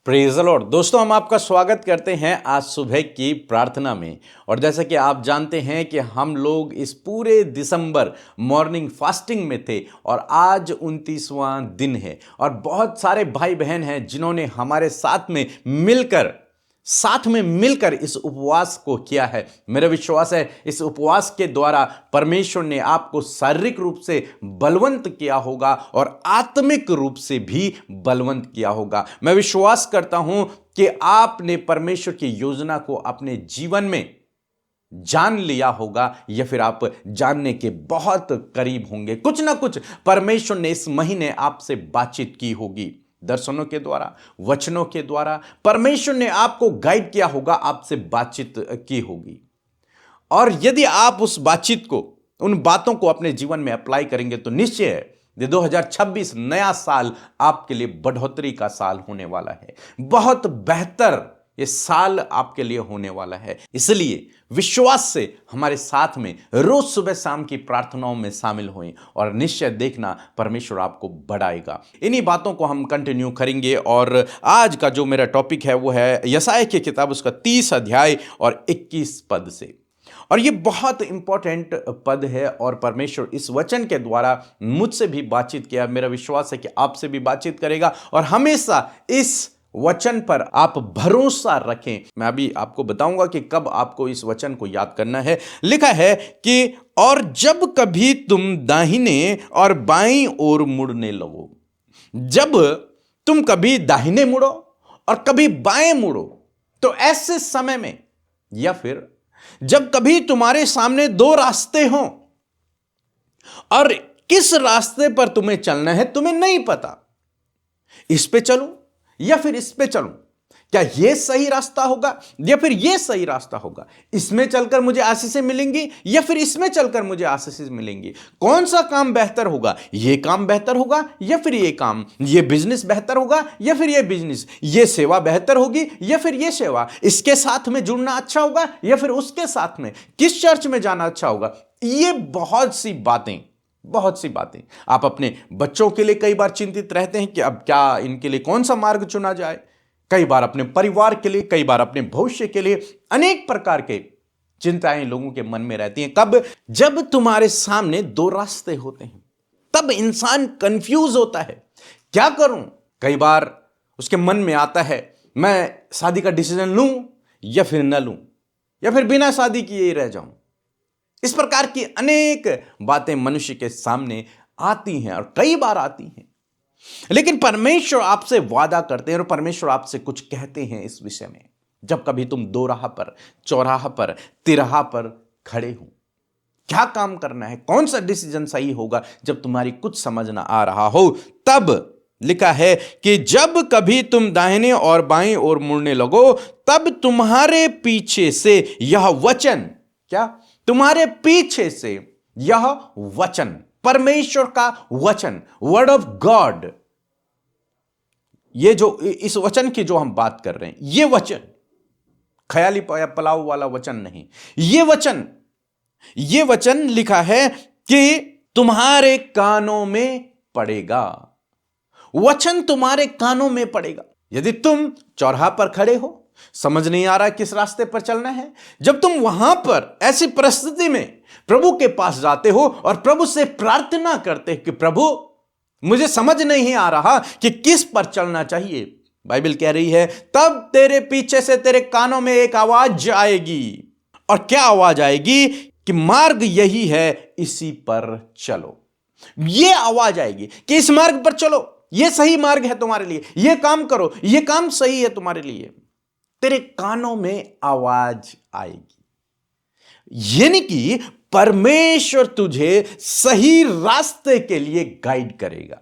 Praise the Lord. दोस्तों, हम आपका स्वागत करते हैं आज सुबह की प्रार्थना में। और जैसा कि आप जानते हैं कि हम लोग इस पूरे दिसंबर मॉर्निंग फास्टिंग में थे और आज 29वां दिन है और बहुत सारे भाई बहन हैं जिन्होंने हमारे साथ में मिलकर इस उपवास को किया है। मेरा विश्वास है इस उपवास के द्वारा परमेश्वर ने आपको शारीरिक रूप से बलवंत किया होगा और आत्मिक रूप से भी बलवंत किया होगा। मैं विश्वास करता हूं कि आपने परमेश्वर की योजना को अपने जीवन में जान लिया होगा या फिर आप जानने के बहुत करीब होंगे। कुछ ना कुछ परमेश्वर ने इस महीने आपसे बातचीत की होगी, दर्शनों के द्वारा, वचनों के द्वारा परमेश्वर ने आपको गाइड किया होगा, आपसे बातचीत की होगी। और यदि आप उस बातचीत को, उन बातों को अपने जीवन में अप्लाई करेंगे तो निश्चय है ये 2026 नया साल आपके लिए बढ़ोतरी का साल होने वाला है। बहुत बेहतर ये साल आपके लिए होने वाला है। इसलिए विश्वास से हमारे साथ में रोज सुबह शाम की प्रार्थनाओं में शामिल होएं और निश्चय देखना परमेश्वर आपको बढ़ाएगा। इन्हीं बातों को हम कंटिन्यू करेंगे और आज का जो मेरा टॉपिक है वो है यशायाह की किताब, उसका 30 अध्याय और 21 पद से। और ये बहुत इंपॉर्टेंट पद है और परमेश्वर इस वचन के द्वारा मुझसे भी बातचीत किया। मेरा विश्वास है कि आपसे भी बातचीत करेगा और हमेशा इस वचन पर आप भरोसा रखें। मैं अभी आपको बताऊंगा कि कब आपको इस वचन को याद करना है। लिखा है कि और जब कभी तुम दाहिने और बाईं ओर मुड़ने लगो, जब तुम कभी दाहिने मुड़ो और कभी बाएं मुड़ो, तो ऐसे समय में या फिर जब कभी तुम्हारे सामने दो रास्ते हों और किस रास्ते पर तुम्हें चलना है तुम्हें नहीं पता, इस पे चलूं या फिर इस पे चलूं, क्या यह सही रास्ता होगा या फिर यह सही रास्ता होगा, इसमें चलकर मुझे आशीषें मिलेंगी या फिर इसमें चलकर मुझे आशीषें मिलेंगी, कौन सा काम बेहतर होगा, यह काम बेहतर होगा या फिर यह काम, यह बिजनेस बेहतर होगा या फिर यह बिजनेस, यह सेवा बेहतर होगी या फिर यह सेवा, इसके साथ में जुड़ना अच्छा होगा या फिर उसके साथ में, किस चर्च में जाना अच्छा होगा। ये बहुत सी बातें आप अपने बच्चों के लिए कई बार चिंतित रहते हैं कि अब क्या इनके लिए कौन सा मार्ग चुना जाए, कई बार अपने परिवार के लिए, कई बार अपने भविष्य के लिए अनेक प्रकार के चिंताएं लोगों के मन में रहती हैं। कब? जब तुम्हारे सामने दो रास्ते होते हैं तब इंसान कंफ्यूज होता है, क्या करूं। कई बार उसके मन में आता है मैं शादी का डिसीजन लूं या फिर न लूं या फिर बिना शादी किए ही रह जाऊं। इस प्रकार की अनेक बातें मनुष्य के सामने आती हैं और कई बार आती हैं, लेकिन परमेश्वर आपसे वादा करते हैं और परमेश्वर आपसे कुछ कहते हैं इस विषय में। जब कभी तुम दो राह पर, चौराहा पर, तिराहा पर खड़े हो, क्या काम करना है, कौन सा डिसीजन सही होगा, जब तुम्हारी कुछ समझ ना आ रहा हो, तब लिखा है कि जब कभी तुम दाहिने और बाईं ओर मुड़ने लगो, तब तुम्हारे पीछे से यह वचन, क्या? तुम्हारे पीछे से यह वचन, परमेश्वर का वचन, वर्ड ऑफ गॉड, ये जो इस वचन की जो हम बात कर रहे हैं, ये वचन ख्याली पलाव वाला वचन नहीं, ये वचन लिखा है कि तुम्हारे कानों में पड़ेगा। वचन तुम्हारे कानों में पड़ेगा। यदि तुम चौराहा पर खड़े हो, समझ नहीं आ रहा किस रास्ते पर चलना है, जब तुम वहां पर ऐसी परिस्थिति में प्रभु के पास जाते हो और प्रभु से प्रार्थना करते हो कि प्रभु मुझे समझ नहीं आ रहा कि किस पर चलना चाहिए, बाइबल कह रही है तब तेरे पीछे से तेरे कानों में एक आवाज आएगी। और क्या आवाज आएगी? कि मार्ग यही है, इसी पर चलो। यह आवाज आएगी कि इस मार्ग पर चलो, यह सही मार्ग है तुम्हारे लिए, यह काम करो, यह काम सही है तुम्हारे लिए। तेरे कानों में आवाज आएगी, यानी कि परमेश्वर तुझे सही रास्ते के लिए गाइड करेगा,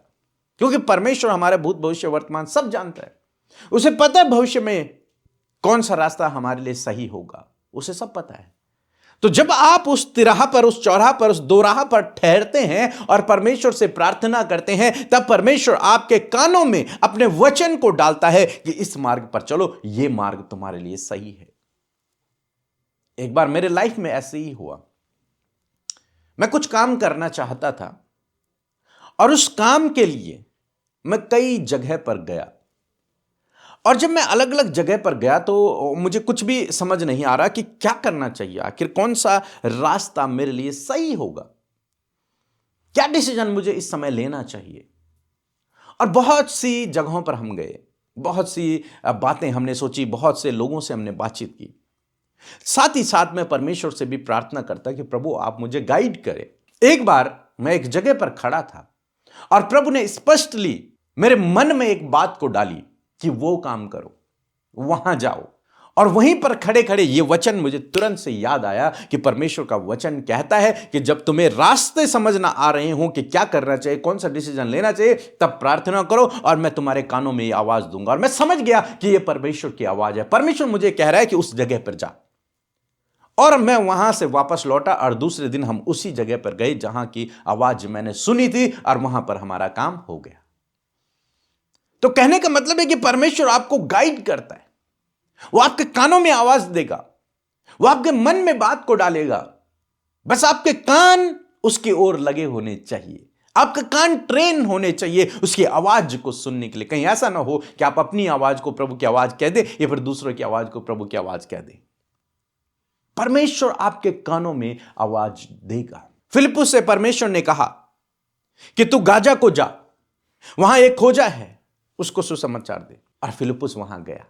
क्योंकि परमेश्वर हमारे भूत भविष्य वर्तमान सब जानता है। उसे पता है भविष्य में कौन सा रास्ता हमारे लिए सही होगा, उसे सब पता है। तो जब आप उस तिराहा पर, उस चौराहा पर, उस दोराहा पर ठहरते हैं और परमेश्वर से प्रार्थना करते हैं, तब परमेश्वर आपके कानों में अपने वचन को डालता है कि इस मार्ग पर चलो, यह मार्ग तुम्हारे लिए सही है। एक बार मेरे लाइफ में ऐसे ही हुआ। मैं कुछ काम करना चाहता था और उस काम के लिए मैं कई जगह पर गया और जब मैं अलग अलग जगह पर गया तो मुझे कुछ भी समझ नहीं आ रहा कि क्या करना चाहिए, आखिर कौन सा रास्ता मेरे लिए सही होगा, क्या डिसीजन मुझे इस समय लेना चाहिए। और बहुत सी जगहों पर हम गए, बहुत सी बातें हमने सोची, बहुत से लोगों से हमने बातचीत की। साथ ही साथ मैं परमेश्वर से भी प्रार्थना करता कि प्रभु आप मुझे गाइड करें। एक बार मैं एक जगह पर खड़ा था और प्रभु ने स्पष्टली मेरे मन में एक बात को डाली कि वो काम करो, वहां जाओ। और वहीं पर खड़े खड़े ये वचन मुझे तुरंत से याद आया कि परमेश्वर का वचन कहता है कि जब तुम्हें रास्ते समझ ना आ रहे हो कि क्या करना चाहिए, कौन सा डिसीजन लेना चाहिए, तब प्रार्थना करो और मैं तुम्हारे कानों में ये आवाज दूंगा। और मैं समझ गया कि ये परमेश्वर की आवाज है। परमेश्वर मुझे कह रहा है कि उस जगह पर जा। और मैं वहां से वापस लौटा और दूसरे दिन हम उसी जगह पर गए जहां की आवाज मैंने सुनी थी, और वहां पर हमारा काम हो गया। तो कहने का मतलब है कि परमेश्वर आपको गाइड करता है, वो आपके कानों में आवाज देगा, वो आपके मन में बात को डालेगा। बस आपके कान उसकी ओर लगे होने चाहिए, आपके कान ट्रेन होने चाहिए उसकी आवाज को सुनने के लिए। कहीं ऐसा ना हो कि आप अपनी आवाज को प्रभु की आवाज कह दे या फिर दूसरों की आवाज को प्रभु की आवाज कह दे। परमेश्वर आपके कानों में आवाज देगा। फिलिप्पुस से परमेश्वर ने कहा कि तू गाजा को जा, वहां एक खोजा है, उसको सुसमाचार दे। और फिलिप्पुस वहां गया।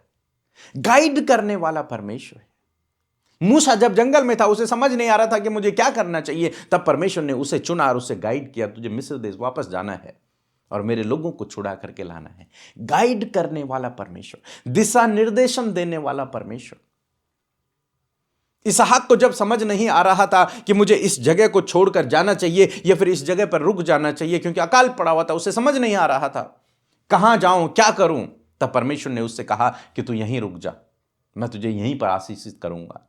गाइड करने वाला परमेश्वर है। मूसा जब जंगल में था, उसे समझ नहीं आ रहा था कि मुझे क्या करना चाहिए, तब परमेश्वर ने उसे चुना और उसे गाइड किया, तुझे मिस्र देश वापस जाना है और मेरे लोगों को छुड़ा करके लाना है। गाइड करने वाला परमेश्वर, दिशा निर्देशन देने वाला परमेश्वर। इसहाक को जब समझ नहीं आ रहा था कि मुझे इस जगह को छोड़कर जाना चाहिए या फिर इस जगह पर रुक जाना चाहिए, क्योंकि अकाल पड़ा हुआ था, उसे समझ नहीं आ रहा था कहां जाऊं, क्या करूं, तब परमेश्वर ने उससे कहा कि तू यहीं रुक जा, मैं तुझे यहीं पर आशीषित करूंगा।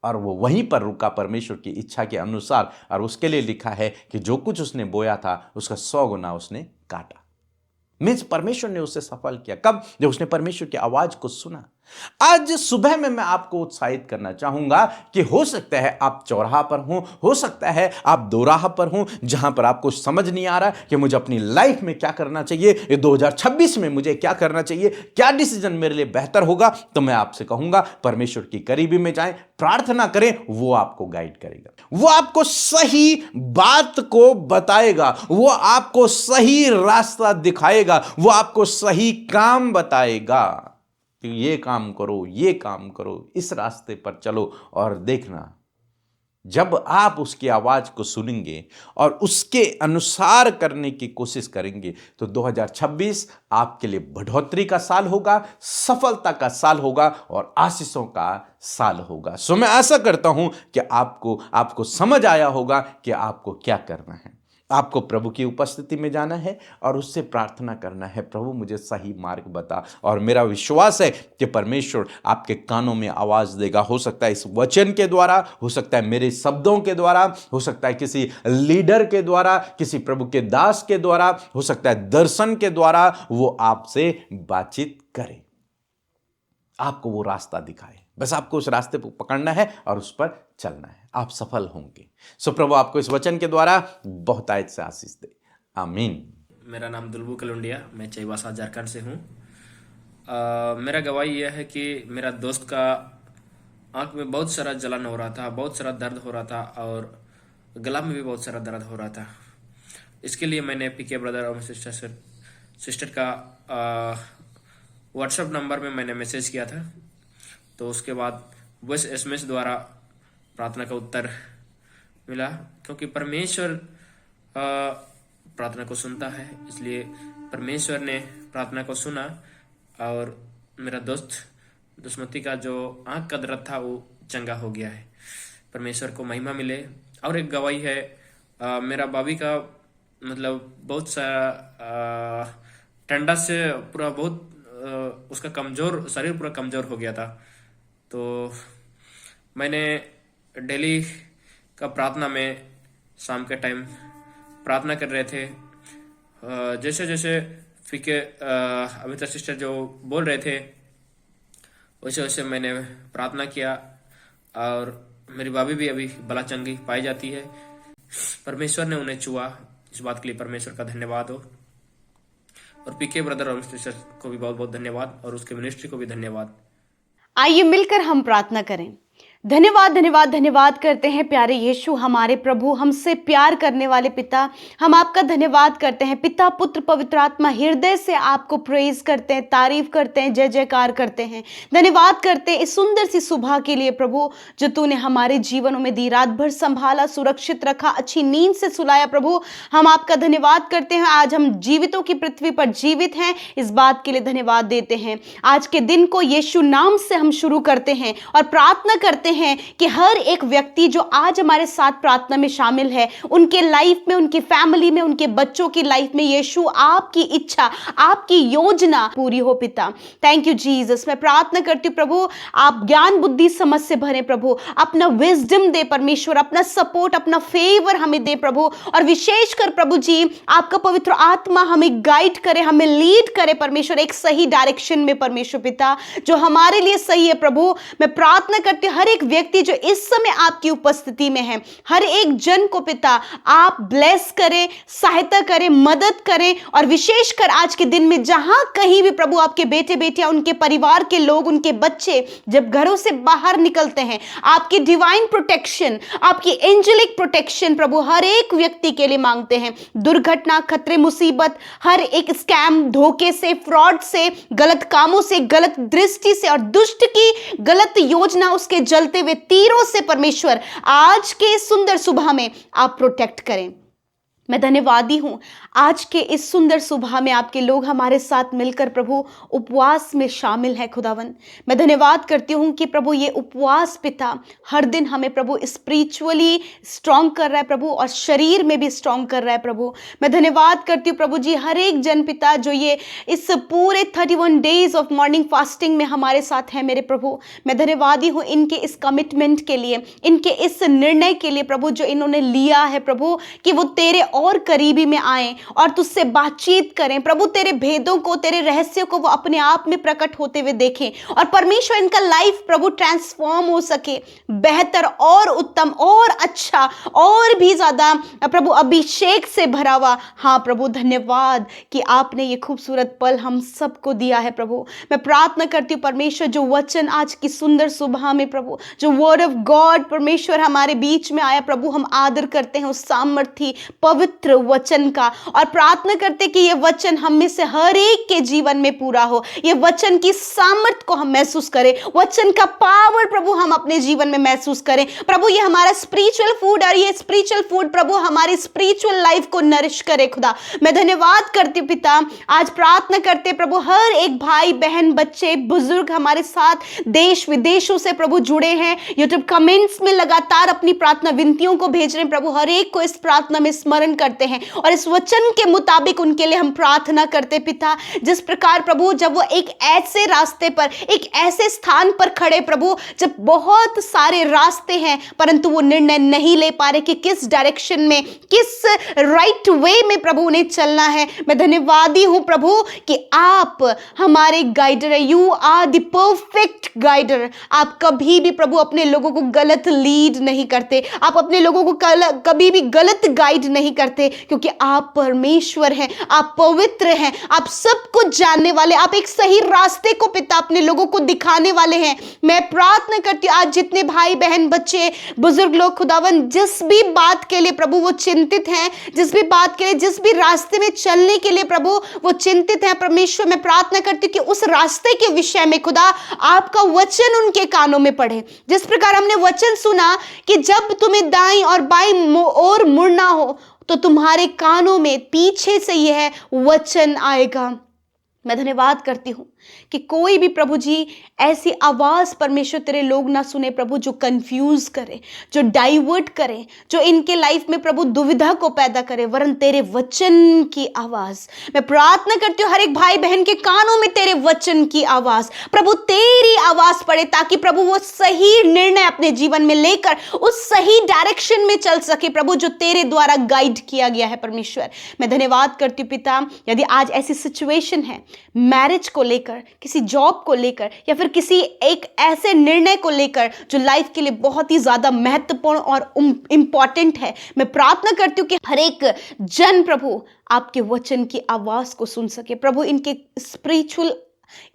और वो वहीं पर रुका परमेश्वर की इच्छा के अनुसार। और उसके लिए लिखा है कि जो कुछ उसने बोया था उसका 100 गुना उसने काटा। मीन्स परमेश्वर ने उसे सफल किया। कब? जब उसने परमेश्वर की आवाज को सुना। आज सुबह में मैं आपको उत्साहित करना चाहूंगा कि हो सकता है आप चौराहा पर हो सकता है आप दोराहा पर हो, जहां पर आपको समझ नहीं आ रहा कि मुझे अपनी लाइफ में क्या करना चाहिए, ये 2026 में मुझे क्या करना चाहिए, क्या डिसीजन मेरे लिए बेहतर होगा। तो मैं आपसे कहूंगा परमेश्वर की करीबी में जाएं, प्रार्थना करें, वो आपको गाइड करेगा, वो आपको सही बात को बताएगा, वो आपको सही रास्ता दिखाएगा, वो आपको सही काम बताएगा कि ये काम करो, ये काम करो, इस रास्ते पर चलो। और देखना, जब आप उसकी आवाज को सुनेंगे और उसके अनुसार करने की कोशिश करेंगे तो 2026 आपके लिए बढ़ोतरी का साल होगा, सफलता का साल होगा और आशीषों का साल होगा। सो मैं आशा करता हूं कि आपको समझ आया होगा कि आपको क्या करना है। आपको प्रभु की उपस्थिति में जाना है और उससे प्रार्थना करना है, प्रभु मुझे सही मार्ग बता। और मेरा विश्वास है कि परमेश्वर आपके कानों में आवाज देगा। हो सकता है इस वचन के द्वारा, हो सकता है मेरे शब्दों के द्वारा, हो सकता है किसी लीडर के द्वारा, किसी प्रभु के दास के द्वारा, हो सकता है दर्शन के द्वारा वो आपसे बातचीत करे, आपको वो रास्ता दिखाए। बस आपको उस रास्ते को पकड़ना है और उस पर चलना है, आप सफल होंगे। सो प्रभु आपको इस वचन के द्वारा बहुतायत से आशीष दे। आमीन। मेरा नाम दुलबू कलुंडिया, मैं चईवासा झारखंड से हूँ। मेरा गवाही यह है कि मेरा दोस्त का आंख में बहुत सारा जलन हो रहा था, बहुत सारा दर्द हो रहा था और गला में भी बहुत सारा दर्द हो रहा था। इसके लिए मैंने पीके ब्रदर और सिस्टर का व्हाट्सएप नंबर में मैंने मैसेज किया था। तो उसके बाद वॉइस एसएमएस द्वारा प्रार्थना का उत्तर मिला, क्योंकि परमेश्वर प्रार्थना को सुनता है। इसलिए परमेश्वर ने प्रार्थना को सुना और मेरा दोस्त दुष्मती का जो आंख का दर्द था वो चंगा हो गया है। परमेश्वर को महिमा मिले। और एक गवाही है, मेरा भाभी का मतलब बहुत सारा ठंडा से पूरा बहुत उसका कमजोर शरीर पूरा कमजोर हो गया था। तो मैंने डेली का प्रार्थना में शाम के टाइम प्रार्थना कर रहे थे। जैसे जैसे फीके अभी तक सिस्टर जो बोल रहे थे वैसे वैसे मैंने प्रार्थना किया और मेरी भाभी भी अभी बला चंगी पाई जाती है। परमेश्वर ने उन्हें छुआ, इस बात के लिए परमेश्वर का धन्यवाद हो। और पीके ब्रदर और सिस्टर को भी बहुत बहुत धन्यवाद और उसके मिनिस्ट्री को भी धन्यवाद। आइए मिलकर हम प्रार्थना करें। धन्यवाद धन्यवाद धन्यवाद करते हैं प्यारे यीशु, हमारे प्रभु, हमसे प्यार करने वाले पिता। हम आपका धन्यवाद करते हैं पिता, पुत्र, पवित्र आत्मा। हृदय से आपको प्रेज करते हैं, तारीफ करते हैं, जय जयकार करते हैं। धन्यवाद करते हैं इस सुंदर सी सुबह के लिए प्रभु, जो तूने हमारे जीवनों में दी। रात भर संभाला, सुरक्षित रखा, अच्छी नींद से सुलाया प्रभु। हम आपका धन्यवाद करते हैं। आज हम जीवितों की पृथ्वी पर जीवित हैं, इस बात के लिए धन्यवाद देते हैं। आज के दिन को यीशु नाम से हम शुरू करते हैं और प्रार्थना करते हैं कि हर एक व्यक्ति जो आज हमारे साथ प्रार्थना में शामिल है, उनके लाइफ में, उनकी फैमिली में, उनके बच्चों की लाइफ में यीशु आपकी इच्छा, आपकी योजना पूरी हो पिता। Thank you Jesus. मैं प्रार्थना करती हूँ प्रभु, आप ज्ञान बुद्धि समझ से भरे प्रभु, अपना विजडम दे परमेश्वर, अपना सपोर्ट, अपना फेवर हमें दे प्रभु। और विशेषकर प्रभु जी, आपका पवित्र आत्मा हमें गाइड करे, हमें लीड करे परमेश्वर, एक सही डायरेक्शन में परमेश्वर पिता, जो हमारे लिए सही है प्रभु। मैं प्रार्थना करती हूँ हर एक व्यक्ति जो इस समय आपकी उपस्थिति में है, हर एक जन को पिता आप ब्लेस करें, सहायता करें, मदद करें। और विशेषकर आज के दिन में जहां कहीं भी प्रभु आपके बेटे बेटियां, उनके परिवार के लोग, उनके बच्चे जब घरों से बाहर निकलते हैं, आपकी डिवाइन प्रोटेक्शन, आपकी एंजेलिक प्रोटेक्शन प्रभु हर एक व्यक्ति के लिए मांगते हैं। दुर्घटना, खतरे, मुसीबत, हर एक स्कैम, धोखे से, फ्रॉड से, गलत कामों से, गलत दृष्टि से और दुष्ट की गलत योजना, उसके जलते हुए तीरों से परमेश्वर आज के इस सुंदर सुबह में आप प्रोटेक्ट करें। मैं धन्यवादी हूं आज के इस सुंदर सुबह में आपके लोग हमारे साथ मिलकर प्रभु उपवास में शामिल है खुदावन। मैं धन्यवाद करती हूं कि प्रभु ये उपवास पिता हर दिन हमें प्रभु स्पिरिचुअली स्ट्रांग कर रहा है प्रभु, और शरीर में भी स्ट्रांग कर रहा है प्रभु। मैं धन्यवाद करती हूँ प्रभु जी हर एक जन पिता जो ये इस पूरे 31 डेज ऑफ मॉर्निंग फास्टिंग में हमारे साथ है मेरे प्रभु। मैं धन्यवादी हूँ इनके इस कमिटमेंट के लिए, इनके इस निर्णय के लिए प्रभु, जो इन्होंने लिया है प्रभु, कि वो तेरे और करीबी में आए और तुझसे बातचीत करें प्रभु, तेरे भेदों को, तेरे रहस्यों को वो अपने आप में प्रकट होते हुए देखें, और परमेश्वर इनका लाइफ प्रभु ट्रांसफॉर्म हो सके, बेहतर और उत्तम और अच्छा और भी ज्यादा प्रभु अभिषेक से भरा हुआ। हाँ प्रभु, धन्यवाद कि आपने ये खूबसूरत पल हम सबको दिया है प्रभु। मैं प्रार्थना करती हूँ परमेश्वर, जो वचन आज की सुंदर सुबह में प्रभु, जो वर्ड ऑफ गॉड परमेश्वर हमारे बीच में आया प्रभु, हम आदर करते हैं उस सामर्थी पवित्र वचन का, और प्रार्थना करते कि ये वचन हम में से हर एक के जीवन में पूरा हो। ये वचन की सामर्थ को हम महसूस करें, वचन का पावर प्रभु हम अपने जीवन में महसूस करें प्रभु। ये हमारा स्पिरिचुअल फूड, और ये स्पिरिचुअल फूड प्रभु हमारी स्पिरिचुअल लाइफ को नरिश करे खुदा। मैं धन्यवाद करती हूँ पिता। आज प्रार्थना करते प्रभु हर एक भाई बहन, बच्चे, बुजुर्ग हमारे साथ देश विदेशों से प्रभु जुड़े हैं, यूट्यूब कमेंट्स में लगातार अपनी प्रार्थना विनतियों को भेज रहे हैं प्रभु। हर एक को इस प्रार्थना में स्मरण करते हैं और इस वचन के मुताबिक उनके लिए हम प्रार्थना करते पिता। जिस प्रकार प्रभु जब वो एक ऐसे रास्ते पर, एक ऐसे स्थान पर खड़े प्रभु, जब बहुत सारे रास्ते हैं परंतु वो निर्णय नहीं ले पा रहे कि किस डायरेक्शन में, किस राइट वे में प्रभु उन्हें चलना है, मैं धन्यवादी हूं प्रभु कि आप हमारे गाइडर है। You are the perfect guider. आप कभी भी प्रभु अपने लोगों को गलत लीड नहीं करते, आप अपने लोगों को कभी भी गलत गाइड नहीं करते, क्योंकि आप परमेश्वर हैं, आप पवित्र हैं, आप सब कुछ जानने वाले, आप एक सही रास्ते को पिता अपने लोगों को दिखाने वाले हैं। मैं प्रार्थना करती हूँ आज जितने भाई बहन, बच्चे, बुजुर्ग लोग खुदावन जिस भी बात के लिए प्रभु वो चिंतित हैं, जिस भी बात के लिए, जिस भी रास्ते में चलने के लिए प्रभु वो चिंतित हैं परमेश्वर, मैं प्रार्थना करती हूँ कि उस रास्ते के विषय में खुदा आपका वचन उनके कानों में पड़े। जिस प्रकार हमने वचन सुना कि जब तुम्हें दाईं और बाईं ओर मुड़ना हो तो तुम्हारे कानों में पीछे से यह वचन आएगा। मैं धन्यवाद करती हूँ कि कोई भी प्रभु जी ऐसी आवाज परमेश्वर तेरे लोग ना सुने प्रभु, जो कंफ्यूज करे, जो डाइवर्ट करे, जो इनके लाइफ में प्रभु दुविधा को पैदा करे, वरन तेरे वचन की आवाज। मैं प्रार्थना करती हूँ हर एक भाई बहन के कानों में तेरे वचन की आवाज प्रभु, तेरी आवाज पड़े, ताकि प्रभु वो सही निर्णय अपने जीवन में लेकर उस सही डायरेक्शन में चल सके प्रभु, जो तेरे द्वारा गाइड किया गया है परमेश्वर। मैं धन्यवाद करती हूँ पिता, यदि आज ऐसी सिचुएशन है मैरिज को लेकर, लेकर, किसी जॉब को लेकर, या फिर किसी एक ऐसे निर्णय को लेकर जो लाइफ के लिए बहुत ही ज़्यादा महत्वपूर्ण और इम्पॉर्टेंट है, मैं प्रार्थना करती हूँ कि हर एक जन प्रभु आपके वचन की आवाज़ को सुन सके। प्रभु इनके स्पिरिचुअल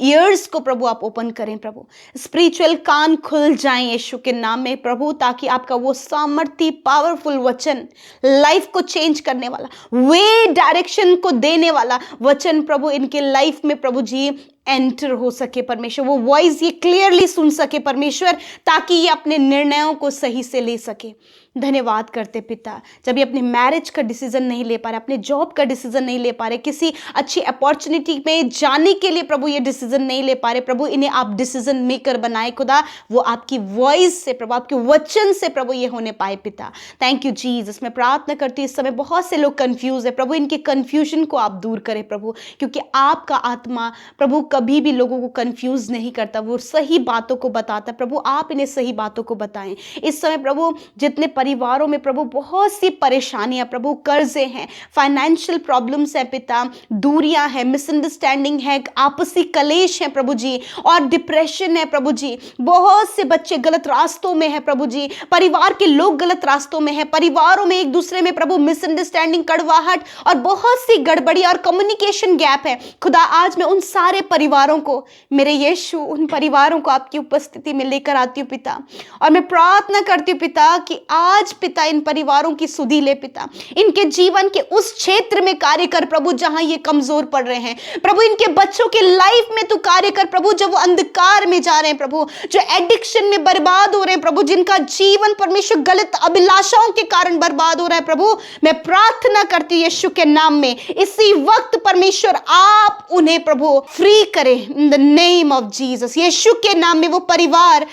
ईयर्स को प्रभु आप ओपन करें, प्रभु स्पिरिचुअल कान खुल जाएं यीशु के नाम में प्रभु, ताकि आपका वो सामर्थ्य पावरफुल वचन, लाइफ को चेंज करने वाला, वे डायरेक्शन को देने वाला वचन प्रभु इनके लाइफ में प्रभु जी एंटर हो सके परमेश्वर। वो वॉइस ये क्लियरली सुन सके परमेश्वर, ताकि ये अपने निर्णयों को सही से ले सके। धन्यवाद करते पिता, जब ये अपने मैरिज का डिसीजन नहीं ले पा रहे, अपने जॉब का डिसीजन नहीं ले पा रहे, किसी अच्छी अपॉर्चुनिटी में जाने के लिए प्रभु ये डिसीजन नहीं ले पा रहे, प्रभु इन्हें आप डिसीजन मेकर बनाए खुदा, वो आपकी वॉइस से प्रभु, आपके वचन से प्रभु ये होने पाए पिता। Thank you Jesus. मैं प्रार्थना करती हूँ इस समय बहुत से लोग कंफ्यूज है प्रभु, इनके कंफ्यूजन को आप दूर करें प्रभु, क्योंकि आपका आत्मा प्रभु कभी भी लोगों को कंफ्यूज नहीं करता, वो सही बातों को बताता। प्रभु आप इन्हें सही बातों को बताएं इस समय प्रभु। जितने परिवारों में प्रभु बहुत सी परेशानियां प्रभु, कर्जे हैं, फाइनेंशियल प्रॉब्लम्स है पिता, दूरियां हैं, मिसअंडरस्टैंडिंग है, आपसी कलेश है प्रभु जी, और डिप्रेशन है प्रभु जी। बहुत से बच्चे गलत रास्तों में है प्रभु जी, परिवार के लोग गलत रास्तों में है, परिवारों में एक दूसरे में प्रभु मिसअंडरस्टैंडिंग, कड़वाहट और बहुत सी गड़बड़ी और कम्युनिकेशन गैप है खुदा। आज मैं उन सारे परिवारों को, मेरे यीशु, उन परिवारों को आपकी उपस्थिति में लेकर आती हूँ पिता, और मैं प्रार्थना करती हूँ पिता कि आज पिता इन परिवारों की सुधि ले पिता, इनके जीवन के उस क्षेत्र में कार्य कर प्रभु जहां ये कमजोर पड़ रहे हैं प्रभु, इनके बच्चों के लाइफ में तू कार्य कर प्रभु, जब वो अंधकार में जा रहे हैं प्रभु, जो एडिक्शन में बर्बाद हो रहे हैं प्रभु, जिनका जीवन परमेश्वर गलत अभिलाषाओं के कारण बर्बाद हो रहा है प्रभु, मैं प्रार्थना करती हूँ यीशु के नाम में इसी वक्त परमेश्वर आप उन्हें प्रभु फ्री करें in the name of Jesus. यीशु के नाम में वो परिवार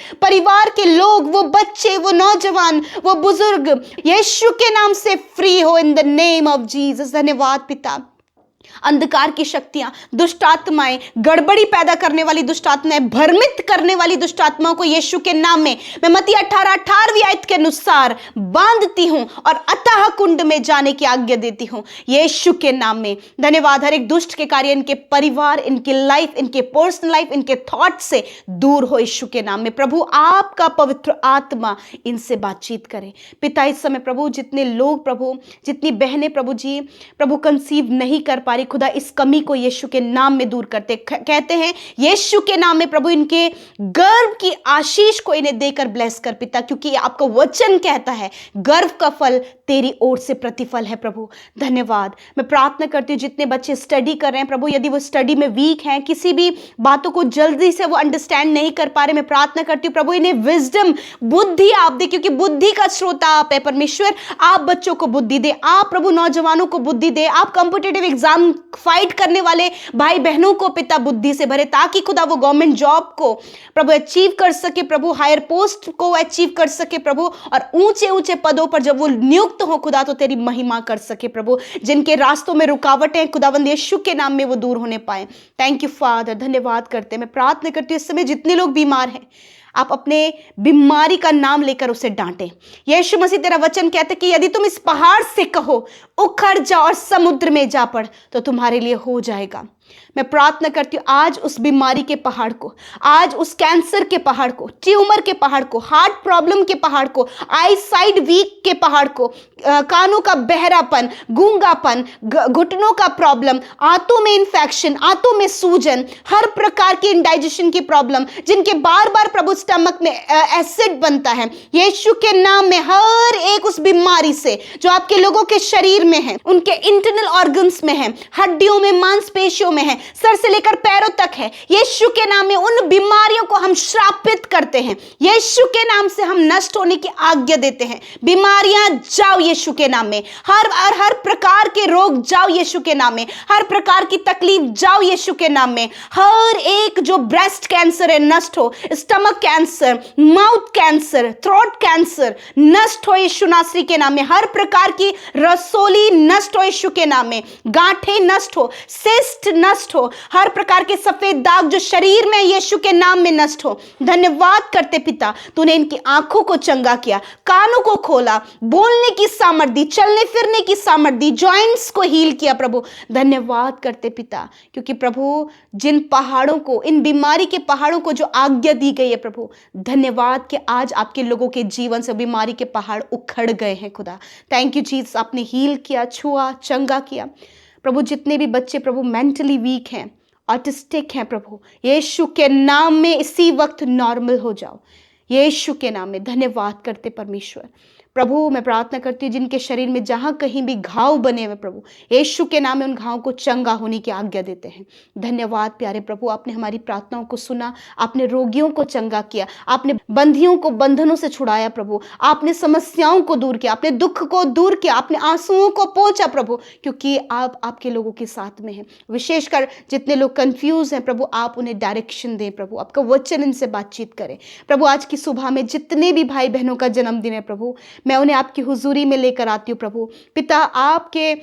के लोग, वो बच्चे, वो नौजवान, वो बुजुर्ग यीशु के नाम से फ्री हो इन द नेम ऑफ जीसस। धन्यवाद पिता। अंधकार की शक्तियां, दुष्ट आत्माएं, गड़बड़ी पैदा करने वाली दुष्ट आत्माएं, भ्रमित करने वाली दुष्ट आत्माओं को यीशु के नाम में मैं मत्ती 18:18 आयत के अनुसार बांधती हूं और अतः कुंड में जाने की आज्ञा देती हूं यीशु के नाम में। धन्यवाद। हर एक दुष्ट के कार्य इनके परिवार, इनकी लाइफ, इनके पर्सनल लाइफ, इनके थॉट से दूर हो यीशु के नाम में। प्रभु आपका पवित्र आत्मा इनसे बातचीत करे पिता। इस समय प्रभु जितने लोग प्रभु, जितनी बहनें प्रभु जी प्रभु कंसीव नहीं कर पा रही खुदा, इस कमी को यीशु के नाम में दूर करते कहते हैं यीशु के नाम में प्रभु, इनके गर्भ की आशीष को इन्हें देकर ब्लेस कर पिता, क्योंकि आपका वचन कहता है गर्भ का फल तेरी ओर से प्रतिफल है प्रभु। धन्यवाद। मैं प्रार्थना करती हूँ जितने बच्चे स्टडी कर रहे हैं प्रभु, यदि वो स्टडी में वीक हैं, किसी भी बातों को जल्दी से वो अंडरस्टैंड नहीं कर पा रहे, मैं प्रार्थना करती हूँ प्रभु इन्हें विजडम, बुद्धि आप दे, क्योंकि बुद्धि का श्रोता आप है परमेश्वर। आप बच्चों को बुद्धि दे, आप प्रभु नौजवानों को बुद्धि दे, आप कॉम्पिटिटिव एग्जाम फाइट करने वाले भाई बहनों को पिता बुद्धि से भरे, ताकि खुदा वो गवर्नमेंट जॉब को प्रभु अचीव कर सके प्रभु, हायर पोस्ट को अचीव कर सके प्रभु, और ऊंचे ऊंचे पदों पर जब वो नियुक्त हो खुदा तो तेरी महिमा कर सके प्रभु। जिनके रास्तों में रुकावटें खुदावंद यीशु के नाम में वो दूर होने पाए। Thank you father. धन्यवाद करते हैं। मैं प्रार्थना करती हूँ इस समय जितने लोग बीमार हैं, आप अपने बीमारी का नाम लेकर उसे डांटें। यीशु मसीह तेरा वचन कहते कि यदि तुम इस पहाड़ से कहो उखड़ जा और समुद्र में जा पड़ तो तुम्हारे लिए हो जाएगा। मैं प्रार्थना करती हूँ आज उस बीमारी के पहाड़ को, आज उस कैंसर के पहाड़ को, ट्यूमर के पहाड़ को, हार्ट प्रॉब्लम के पहाड़ को, आई साइड वीक के पहाड़ को, कानों का बहरापन, गूंगापन, घुटनों का प्रॉब्लम, आंतों में इंफेक्शन, आंतों में सूजन, हर प्रकार की इंडाइजेशन की प्रॉब्लम, जिनके बार बार प्रभु स्टमक में एसिड बनता है, यीशु के नाम में हर एक उस बीमारी से जो आपके लोगों के शरीर में है, उनके इंटरनल ऑर्गन्स में है, हड्डियों में, मांसपेशियों में है, सर से लेकर पैरों तक है, यीशु के नाम में उन बीमारियों को हम श्रापित करते हैं। यीशु के नाम से हम नष्ट होने की आज्ञा देते हैं। बीमारियां जाओ यीशु के नाम में, हर प्रकार के रोग जाओ यीशु के नाम में, हर प्रकार की तकलीफ जाओ यीशु के नाम में। हर एक जो ब्रेस्ट कैंसर है नष्ट हो, stomach cancer, mouth cancer, throat cancer नष्ट हो यीशु नासरी के नाम में। हर प्रकार की रसोली नष्ट हो यीशु के नाम में। गांठें नष्ट हो, सिस्ट नष्ट हो, हो, हर प्रकार के सफेद दाग जो शरीर में यीशु के नाम में नष्ट हो। धन्यवाद करते पिता, तूने इनकी आंखों को चंगा किया, कानों को खोला, बोलने की सामर्थ दी, चलने फिरने की सामर्थ दी, जॉइंट्स को हील किया प्रभु। धन्यवाद करते पिता, क्योंकि प्रभु जिन पहाड़ों को, इन बीमारी के पहाड़ों को जो आज्ञा दी गई है प्रभु, धन्यवाद कि आज आपके लोगों के जीवन से बीमारी के पहाड़ उखड़ गए हैं खुदा। थैंक यू जीसस, आपने हील किया, छुआ, चंगा किया प्रभु। जितने भी बच्चे प्रभु मेंटली वीक हैं, ऑटिस्टिक हैं प्रभु, यीशु के नाम में इसी वक्त नॉर्मल हो जाओ, यीशु के नाम में। धन्यवाद करते परमेश्वर। प्रभु मैं प्रार्थना करती हूँ जिनके शरीर में जहाँ कहीं भी घाव बने हुए प्रभु, यीशु के नाम में उन घावों को चंगा होने की आज्ञा देते हैं। धन्यवाद प्यारे प्रभु, आपने हमारी प्रार्थनाओं को सुना, आपने रोगियों को चंगा किया, आपने बंधियों को बंधनों से छुड़ाया प्रभु, आपने समस्याओं को दूर किया, आपने दुख को दूर किया, आपने आंसुओं को पोंछा प्रभु, क्योंकि आप आपके लोगों के साथ में हैं। विशेषकर जितने लोग कंफ्यूज हैं प्रभु, आप उन्हें डायरेक्शन दें प्रभु, आपका वचन इनसे बातचीत करें प्रभु। आज की सुबह में जितने भी भाई बहनों का जन्मदिन है प्रभु, मैं उन्हें आपकी हुजूरी में लेकर आती हूँ प्रभु। पिता आपके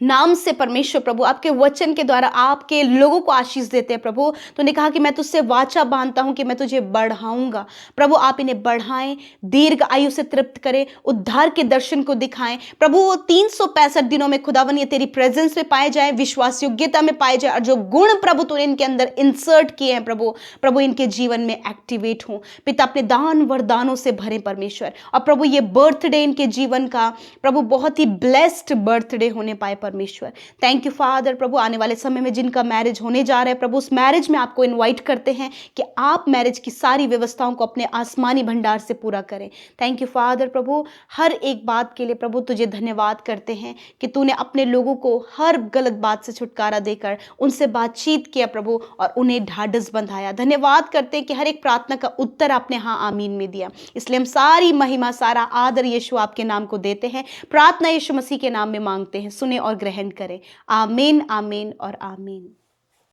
नाम से परमेश्वर प्रभु, आपके वचन के द्वारा आपके लोगों को आशीष देते हैं प्रभु। तूने कहा कि मैं तुझसे वाचा बांधता हूं कि मैं तुझे बढ़ाऊंगा प्रभु। आप इन्हें बढ़ाएं, दीर्घ आयु से तृप्त करें, उद्धार के दर्शन को दिखाएं प्रभु। 365 दिनों में खुदावन ये तेरी प्रेजेंस में पाए जाए, विश्वास योग्यता में पाए जाए, और जो गुण प्रभु तूने इनके अंदर इंसर्ट किए हैं प्रभु, प्रभु इनके जीवन में एक्टिवेट हों पिता। अपने दान वरदानों से भरें परमेश्वर, और प्रभु ये बर्थडे इनके जीवन का प्रभु बहुत ही ब्लेस्ड बर्थडे होने पाए परमेश्वर। थैंक यू फादर प्रभु। आने वाले समय में जिनका मैरिज होने जा रहा है प्रभु, उस मैरिज में आपको इनवाइट करते हैं कि आप मैरिज की सारी व्यवस्थाओं को अपने आसमानी भंडार से पूरा करें। थैंक यू फादर प्रभु। हर एक बात के लिए प्रभु तुझे धन्यवाद करते हैं कि तूने अपने लोगों को हर गलत बात से छुटकारा देकर उनसे बातचीत किया प्रभु, और उन्हें ढाढ़स बंधाया। धन्यवाद करते हैं कि हर एक प्रार्थना का उत्तर आपने हाँ आमीन में दिया। इसलिए हम सारी महिमा, सारा आदर यीशु आपके नाम को देते हैं। प्रार्थना यीशु मसीह के नाम में मांगते हैं, सुने और ग्रहण करें। आमीन, आमीन और आमीन।